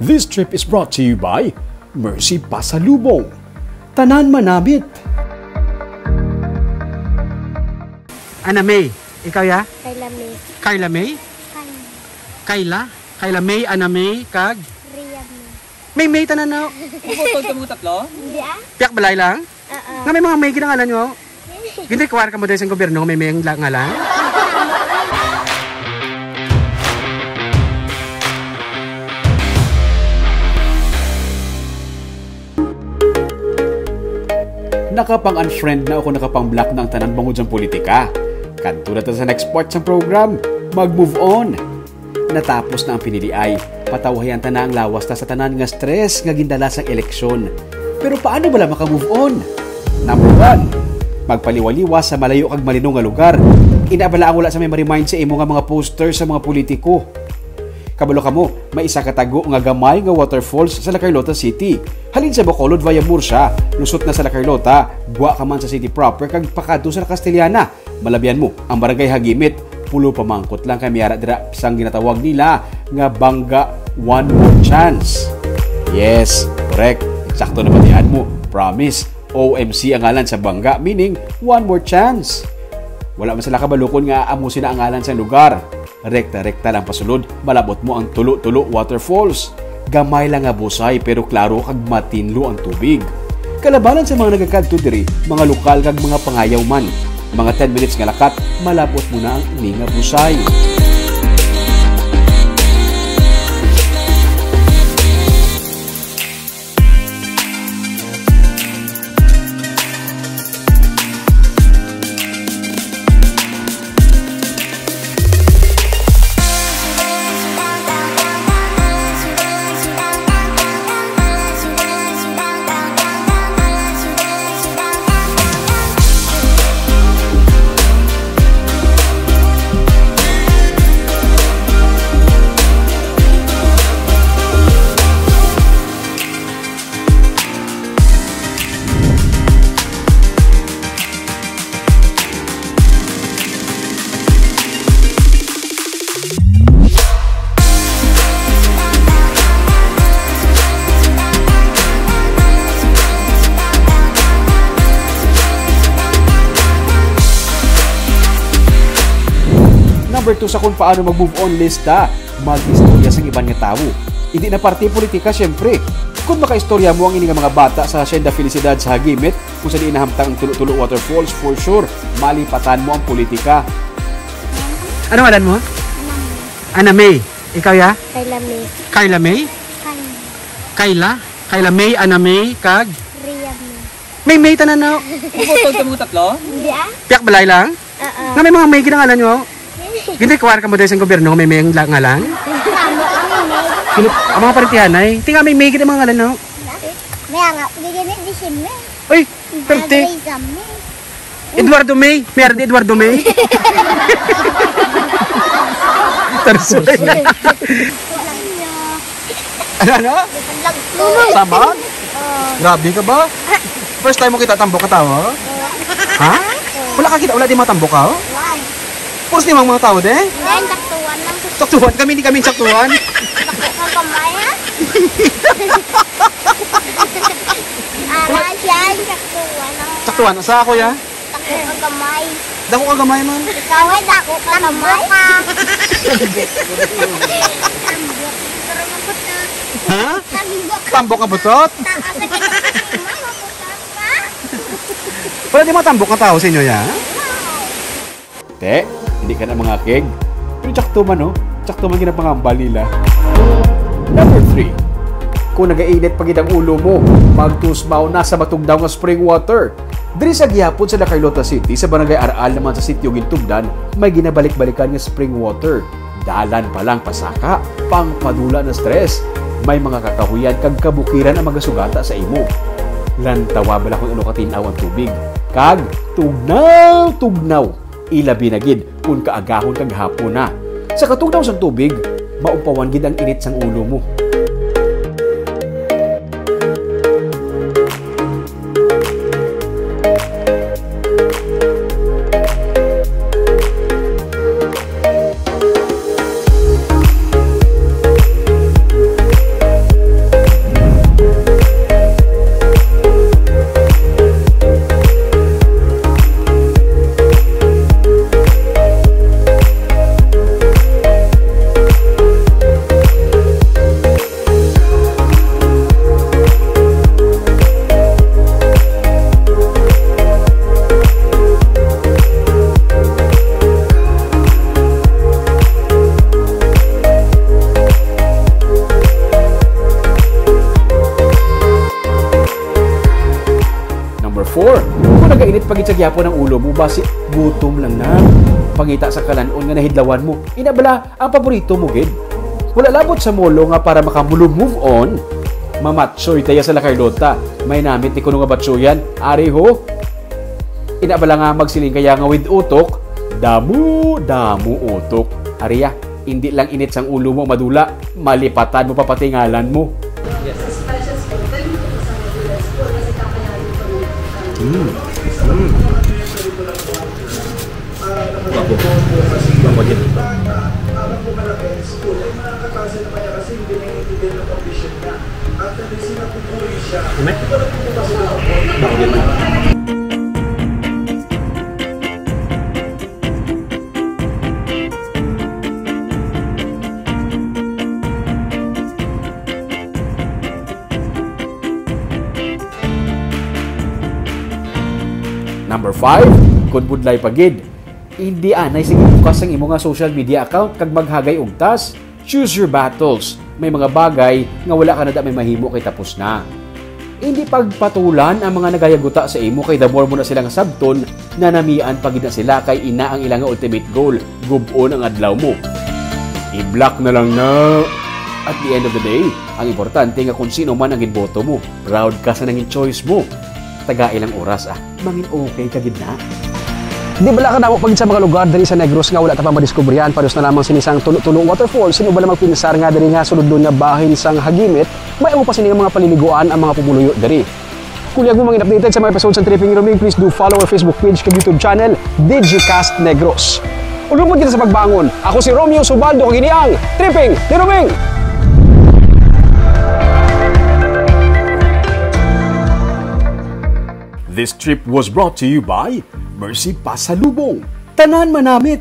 This trip is brought to you by Mercy Pasalubong, Tanan Manabit. Ana May, ikaw ya? Kayla May. Kayla May? Kayla? Kayla May, Ana May, kag? Ria May. May tanan na. Puputol ka mo tatlo? Hindi ah? Piyak balay lang? Nga may mga May ginangalan nyo? Hindi kuwar ka mo dahil sa gobyerno, may May ang ngalan? Nakapang-unfriend na ako, nakapang-block na ang tanan bangod sa politika. Kanto na sa next part sa program, mag-move on. Natapos na ang piniliay, patawayan ta na ang lawas ta sa tanan nga stress nga gindala sa eleksyon. Pero paano bala maka-move on? Number 1, magpaliwaliwas sa malayo kag malinaw nga lugar. Inabala ang wala sa may ma-remind sa imo nga mga posters sa mga politiko. Kabalo kamo, may isa katago nga gamay nga waterfalls sa La Carlota City. Halin sa Bacolod via Murcia, lusot na sa La Carlota, buwa ka man sa city proper kag pakadto sa Castellana. Malabian mo ang barangay Hagimit, pulo pamangkot lang kay miyara dira sang ginatawag nila nga Bangga One More Chance. Yes, correct. Eksakto na batian mo. Promise, OMC ang ngalan sa Bangga, meaning One More Chance. Wala man sila kabalukon nga amusin na ang ngalan sa lugar. Rekta-rekta lang pasulod, malabot mo ang tulo-tulo waterfalls. Gamay lang nga busay pero klaro kag matinlo ang tubig. Kalabanan sa mga nagakadto diri, mga lokal kag mga pangayaw man. Mga 10 minutes nga lakat, malabot mo na ang ini nga busay. Number 2 sa kung paano mag-move on lista, mag-istorya sa ibang nga tao. Hindi na parte politika syempre. Kung maka-istorya mo ang ini nga mga bata sa Hacienda Felicidad sa Hagimit, kung saan inahamtang ang tulo-tulo waterfalls, for sure, malipatan mo ang politika. Ano ngalan mo? Ana May. Ikaw ya? Kayla May. Kayla May? Kayla? Kayla May, Ana May, kag? Ria May. May tanan na. Puputol ka mo tatlo? Hindi ah? Piyak balay lang? Nga may mga May ginangalan nyo? Hindi kuwar ka mo dahil sa gobyerno, may May ang ngalan? Ang mga paritihan ay, tinga may May ginang mga ngalan no? May nga, bigyan ni December. Uy, perte. Eduardo May. Meron di Eduardo May. Tarsoy. Ano? Sabag? Grabe ka ba? First time mo kita tambok ka tao? Ha? Wala ka kita, wala di matambok ka? Pus ni mga tao de? Ngayon, saktuan lang. Saktuhan kami, hindi kami saktuhan. Saktuan kamay ha? Siya, saktuan lang. Saktuhan, sa ako ya? Saktuan kamay. Dako ka gamay man. Ikaw ay dako ka kamay. Ha? Tambok ka butot? Wala di matambok ka tao sa inyo ya? Te, hindi ka na mga keg. Pero tsakto man, no? Tsakto man ginapangambal nila. Number 3. Kung nagainit pagid ang ulo mo, magtusmaw na sa matugdaw nga spring water. Diri sa gihapon sa La Carlota City, sa barangay Aral naman sa sitio Gintugdan, may ginabalik-balikan nga spring water. Dalan pa lang pasaka, pangpadula na stress. May mga kakahuyan kag kabukiran ang magasugata sa imo. Lantawa bala kung ano katinaw ang tubig. Kag tugnaw. Ilabi na gid kung kaagahon kag hapon na. Sa katugnaw sa tubig, maupawan gid ang init sang ulo mo. pagit sa gyapo ng ulo mo, basi gutom lang na. Pangita sa kalanon nga nahidlawan mo, inabala ang paborito mo, gid. Wala labot sa molo nga para makamove on. Mamatsoy tayo sa La Carlota. May namit ni kuno nga batsoyan. Ari ho. Inabala nga magsiling kaya nga with utok. Damu utok. Ariya, hindi lang init sang ulo mo madula. Malipatan mo papatingalan mo. Number 5, kung budlay pagid. Hindi anay sige bukas ang imo nga social media account kag maghagay og tas. Choose your battles. May mga bagay nga wala ka na may mahimo kay tapos na. Hindi pagpatulan ang mga nagayaguta sa imo kay the more mo na silang sabton na namian pagid na sila kay ina ang ilang ultimate goal. Gubon ang adlaw mo. I-block na lang na. At the end of the day, ang importante nga kung sino man ang ginboto mo. Proud ka sa nanging choice mo. Taga ilang oras mangin okay ka gid na. Di bala ka na mo pagid sa mga lugar diri sa Negros nga wala ta pa madiskubrihan paros na lamang sinisang tulo-tulo waterfall sino bala magpinsar nga diri nga sulod doon nga bahin sang Hagimit may mo pa sini nga mga paliliguan ang mga pumuluyo diri. Kung yag mo mga updated sa mga episodes ng Tripping Ruming, please do follow our Facebook page kag YouTube channel Digicast Negros. Ulumod kita sa pagbangon. Ako si Romeo Subaldo kag ini ang Tripping Ruming. This trip was brought to you by Mercy Pasalubong. Tanan manamit!